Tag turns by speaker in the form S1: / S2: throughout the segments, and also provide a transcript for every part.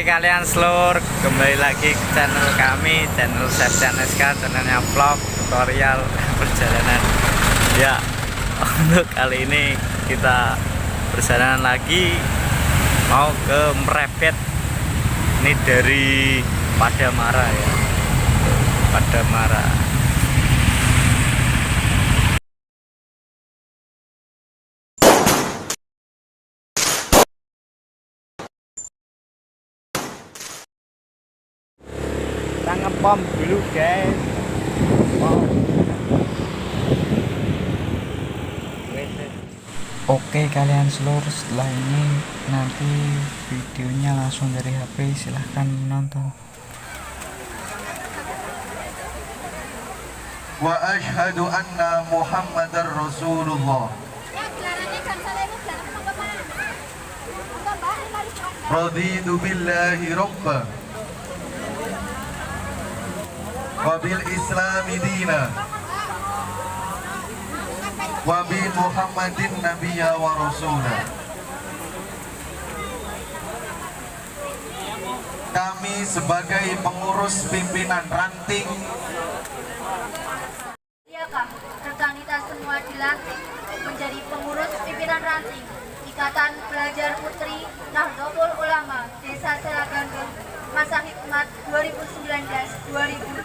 S1: kalian seluruh, kembali lagi ke channel kami, channel Septian SK, channelnya vlog, tutorial, perjalanan. Ya, untuk kali ini kita perjalanan lagi mau ke Mrebet. Ini dari Padamara ya, Padamara. Kita ngepom dulu guys. Oke kalian seluruh, setelah ini nanti videonya langsung dari HP, silahkan menonton.
S2: Wa ashhadu anna Muhammadar Rasulullah. Raditu billahi rabba wa bil islami dina wa bi Muhammadin nabiyya wa rasula. Kami sebagai pengurus pimpinan ranting,
S3: siapakah rekan kita semua dilantik menjadi pengurus pimpinan ranting Ikatan Pelajar Putri Nahdlatul Ulama Desa Selagandung masa hikmat 2019-2021.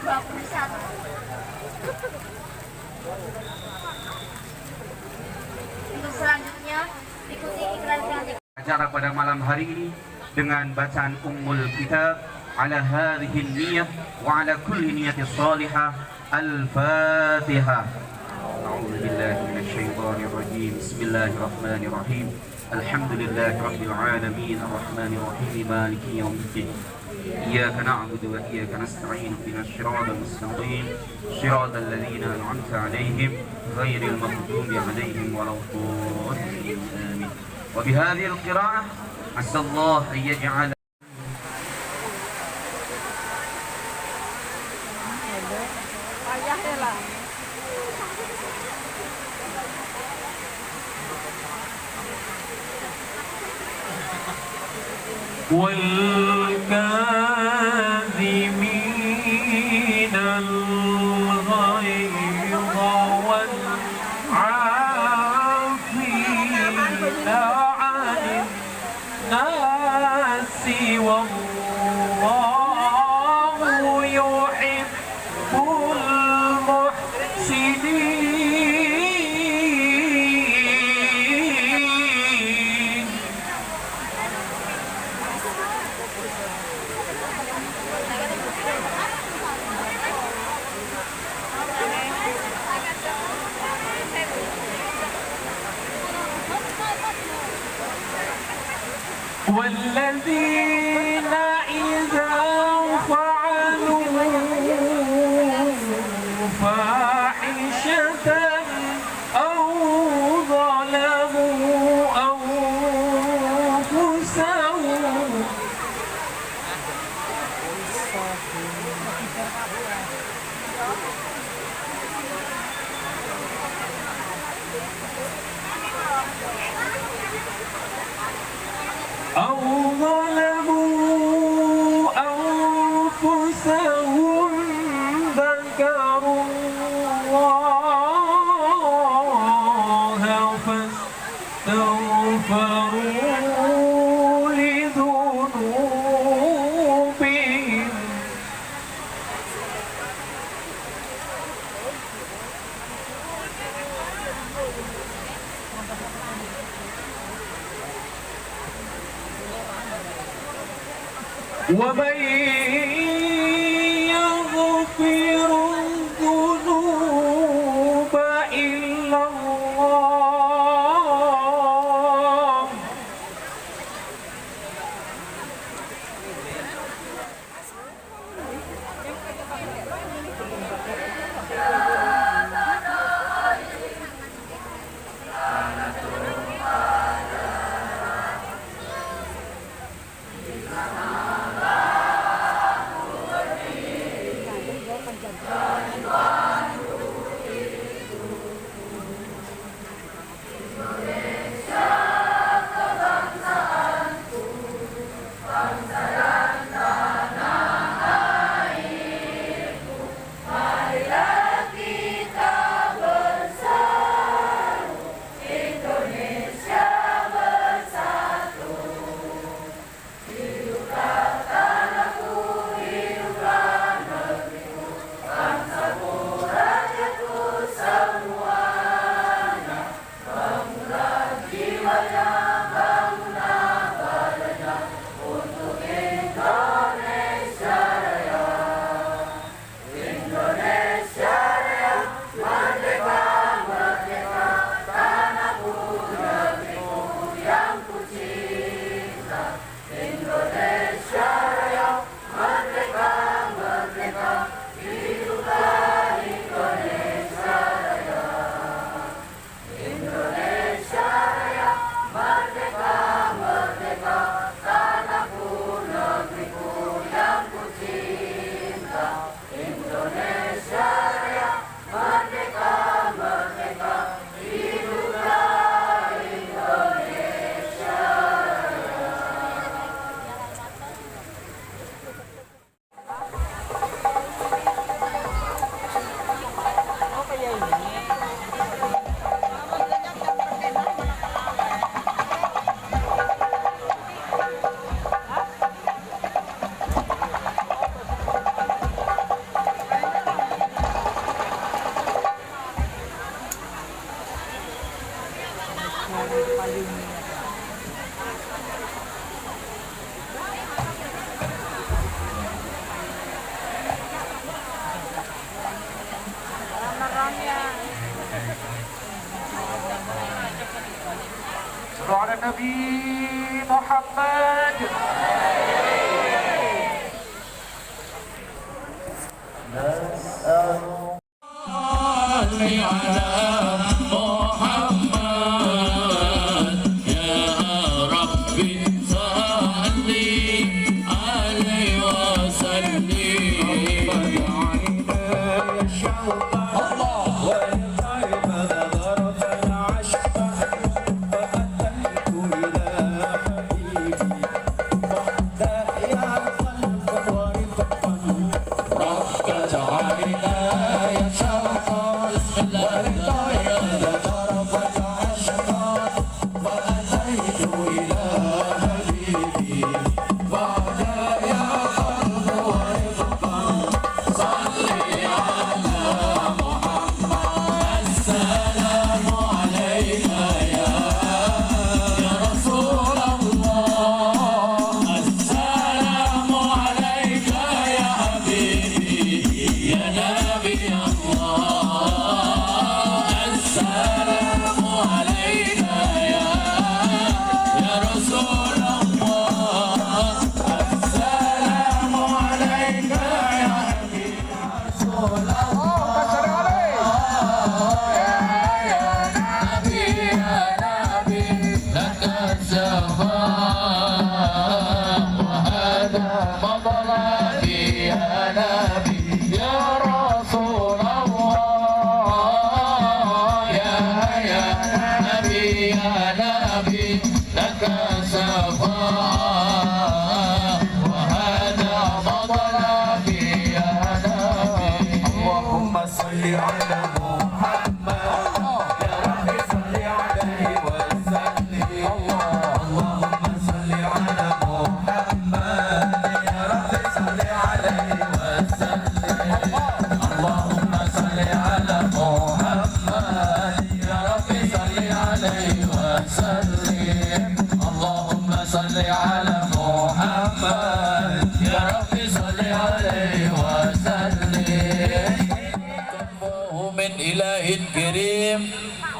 S3: Untuk selanjutnya ikuti iklan ranting.
S4: Acara pada malam hari ini dengan bacaan Ummul Kitab ala hadhihi niyyah wa ala kulli niyatin salihah. Al-Fatihah. A'udzu billahi minasy syaithanir rajim. Bismillahirrahmanirrahim. Alhamdulillahi rabbil alamin arrahmanir rahim maliki yaumiddin. Iyyaka na'budu wa iyyaka nasta'in ihdinas siratal mustaqim siratal ladzina an'amta 'alaihim ghairil maghdubi 'alaihim waladdallin. Amin. Wa bihadhihi al-qira'ah asallahu an yaj'ala والكاظمين الغيظ والعافين عن الناس والله يحب المحسنين. والذين إذا فعلوا فاحشة أو ظلموا أنفسهم ذكروا الله فاستغفروا لذنوبهم ومن يغفر الذنوب إلا الله Indonesia kebangsaan, bangsa dan
S5: Nabi Muhammad.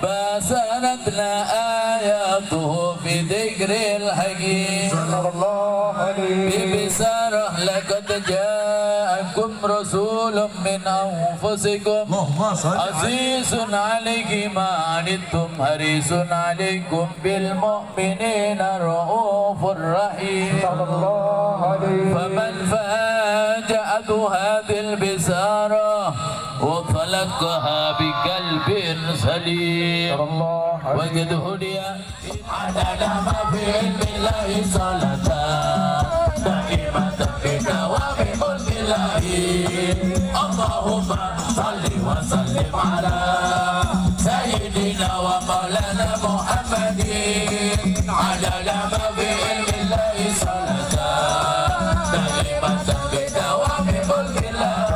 S6: باسنتنا آياته في ذكر الحكيم ببشارة لقد جاءكم رسول من أنفسكم عزيز عليه ما عنتم حريص عليكم بالمؤمنين رؤوف رحيم فمن فاجأته هذه البشارة وخلقها بقلب سليم وجد هدي عدد ما في علم الله صلاة دائمة بدوام ملك الله اللهم صل وسلم على سيدنا ومولانا محمد عدد ما في علم الله صلاة دائمة بدوام ملك الله.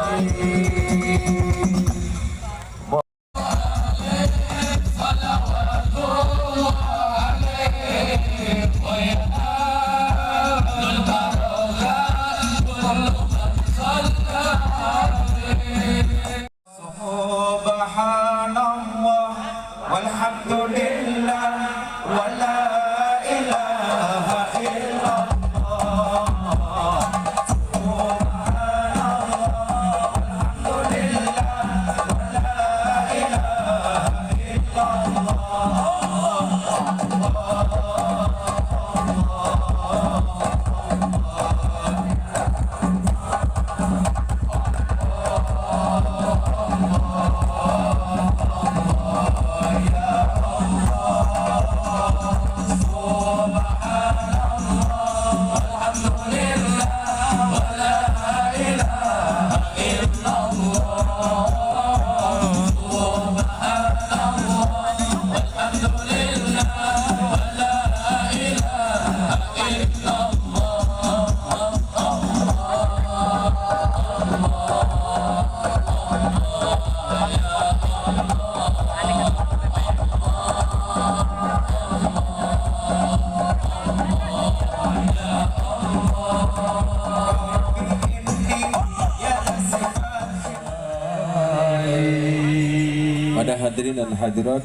S7: Pada hadirin dan hadirat,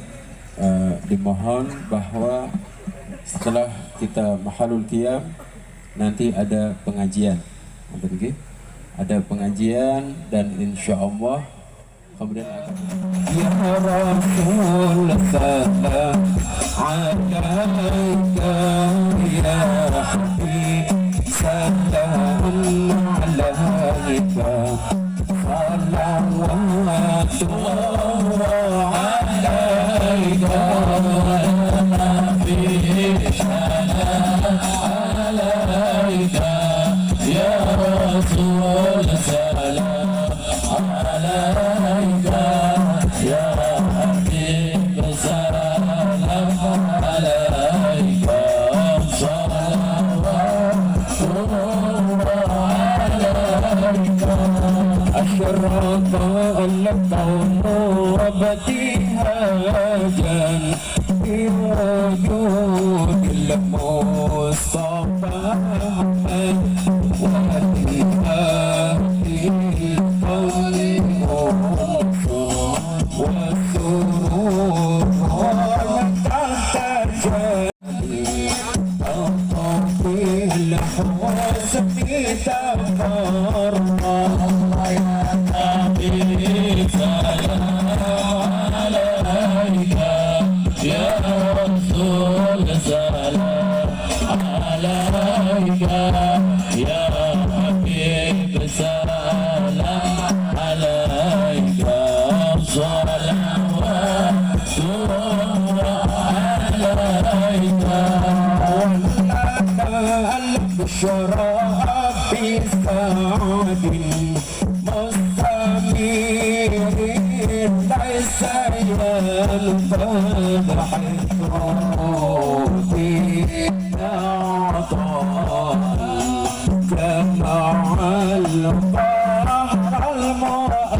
S7: dimohon bahwa setelah kita mahalul qiyam nanti ada pengajian. Okey. Ada pengajian dan insya-Allah kemudian akan ya Rasul salam alaika ya habib salam alaika salawatullah alaika alaika ya Rasul salam alaika ya habib salam alaika salawatullah alaika أشرق الكون وابتهاجا بوجود المصطفى وهديها الكون والسرور والتجلي الحواسب تفرح يا رسول سلام عليك يا حبيب سلام عليك صلوات عليك البشرى بسعد مستمير ليس ينفضح فينا عطاء جمع البحر المرأة